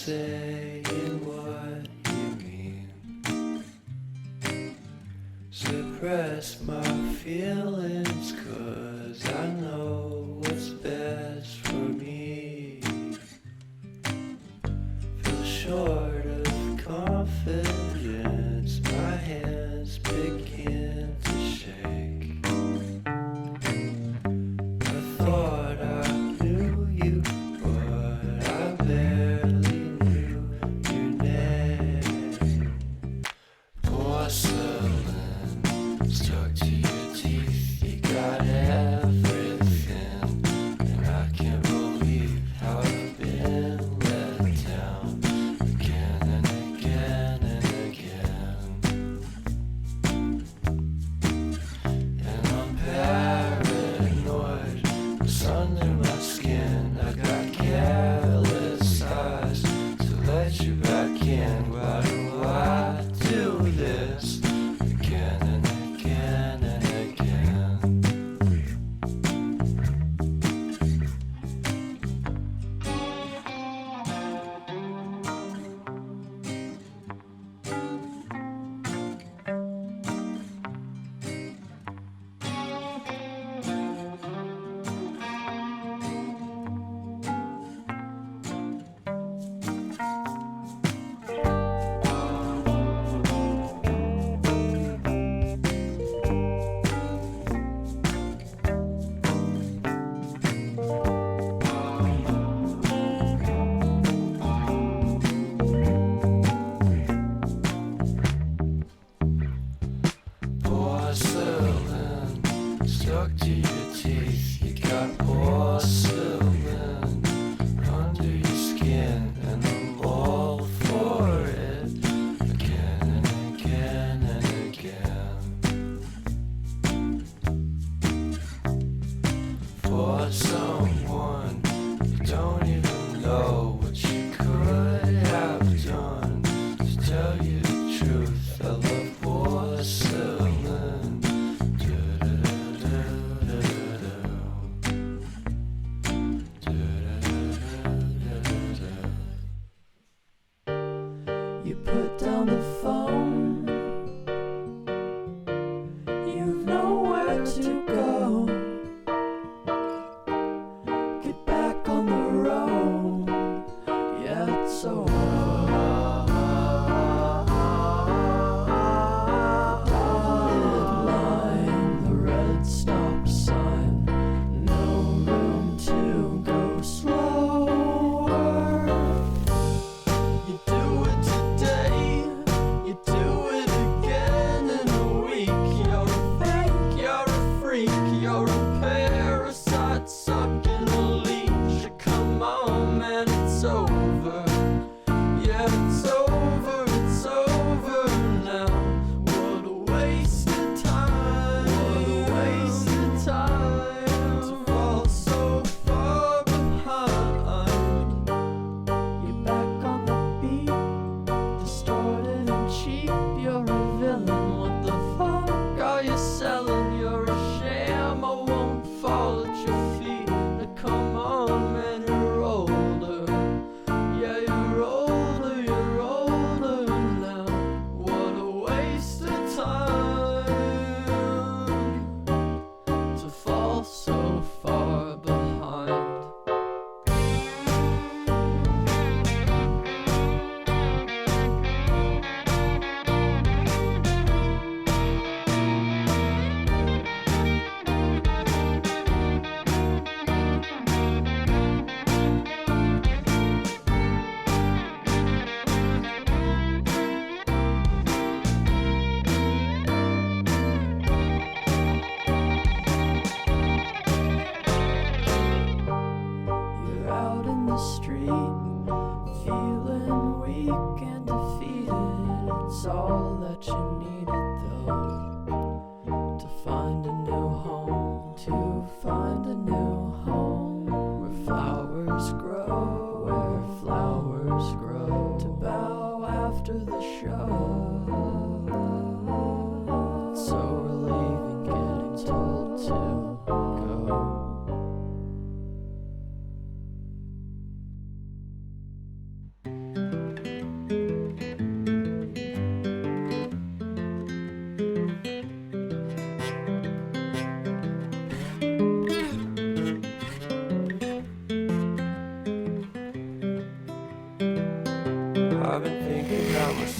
saying what you mean. Suppress my feelings, 'cause I know what's best for me. Feel short of confidence, my hands begin to shake. I thought I knew you, but I barely knew your name. Porcelain stuck to your teeth, you got everything, and I can't believe how I've been let down again and again and again. And I'm paranoid, what's under my skin? I got careless eyes to let you back in. Why do I do this again and again and again? Porcelain stuck to your teeth, you got porcelain under your skin, and I'm all for it again and again and again. For someone you don't even know what you could have done. To tell you the truth, I love porcelain. You put down the phone, you've nowhere to go. Get back on the road, yeah, it's so dotted line, the red stop sign, no room to go slower. You do it today, you do it again in a week. You'll think you're a freak,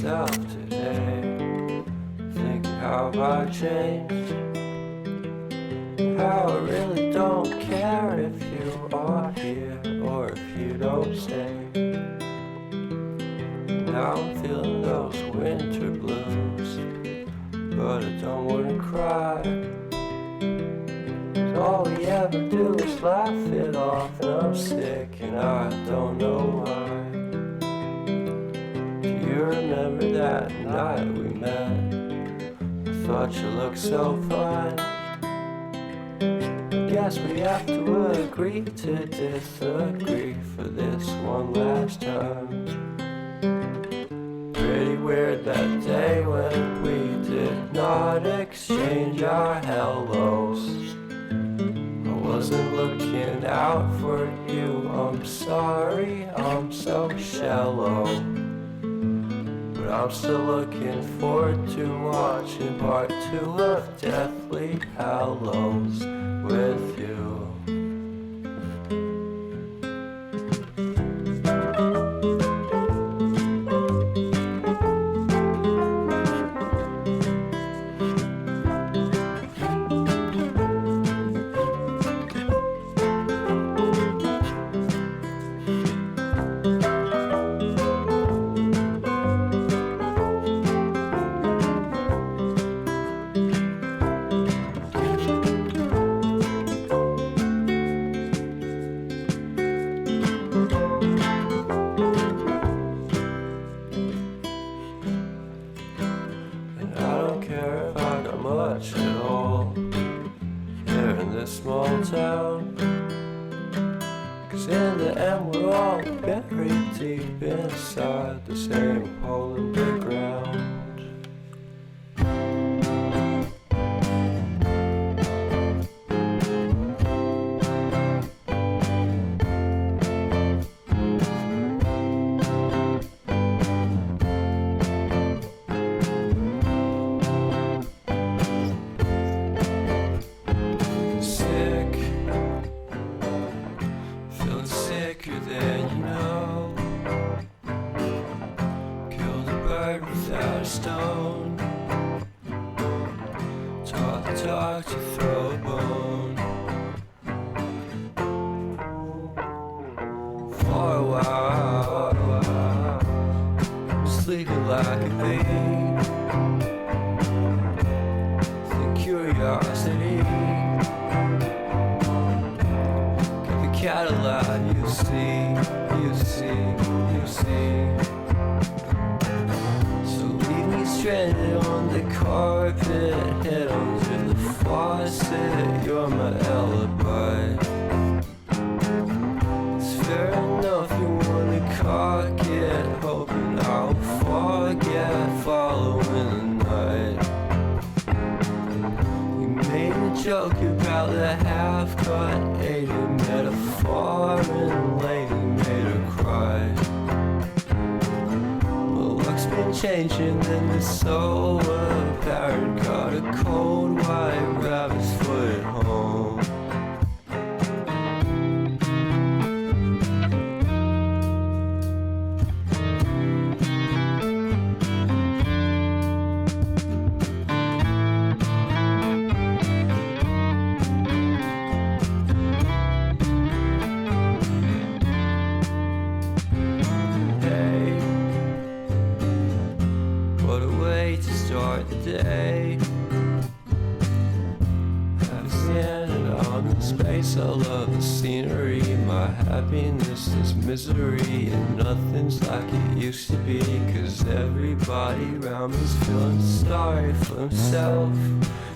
myself today, thinking how I changed, how I really don't care if you are here or if you don't stay. Now I'm feeling those winter blues, but I don't wanna cry. 'Cause all we ever do is laugh it off, and I'm sick and I don't know why. Do you remember that night we met? I thought you looked so fine. Guess we have to agree to disagree for this one last time. Pretty weird that day when we did not exchange our hellos. I wasn't looking out for you, I'm sorry, I'm so shallow. But I'm still looking forward to watching part 2 of Deathly Hallows with you. Much at all here in this small town, 'cause in the end we're all buried deep inside the same hole in the ground. Then you know, killed a bird without a stone, taught the dog to throw a bone. For a while, sleeping like a bee, the curiosity. Cat alive, you see, you see, you see. So leave me stranded on the carpet, head under the faucet, you're my alibi. It's fair enough you wanna cock it, hoping I'll forget following the night. You made a joke about the half-cut Asian metaphor, and lady made her cry. Well, luck's been changing and it's so apparent. Got a cold white rabbit's foot at home. To start the day, I'm standing on the space. I love the scenery. My happiness is misery, and nothing's like it used to be. 'Cause everybody around me's feeling sorry for himself.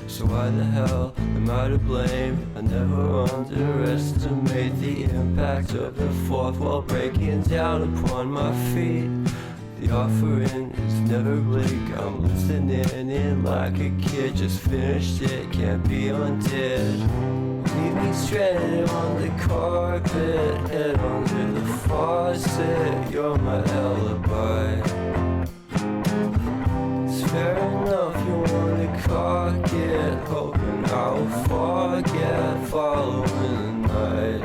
So why the hell am I to blame? I never underestimate the impact of the fourth wall breaking down upon my feet. The offering is never bleak. I'm listening in like a kid, just finished it, can't be undid. Leave me stranded on the carpet, head under the faucet, you're my alibi. It's fair enough you wanna cock it, hoping I'll forget following the night.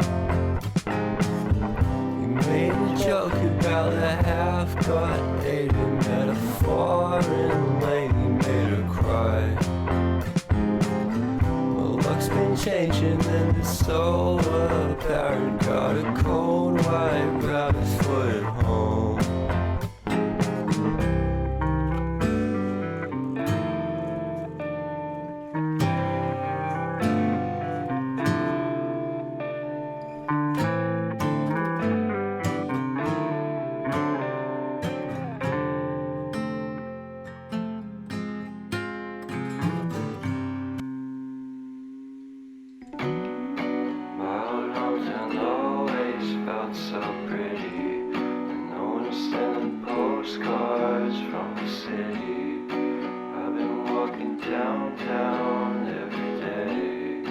You made a joke about a half-cut Asian metaphor, changing and it's so apparent. Got a cold white rabbit foot at home. So pretty, and no one's sending postcards from the city. I've been walking downtown every day.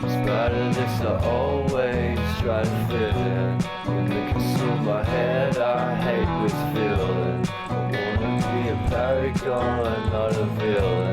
Spider this I always try to fit in. When they consume my head, I hate this feeling. I wanna be a paragon, not a villain.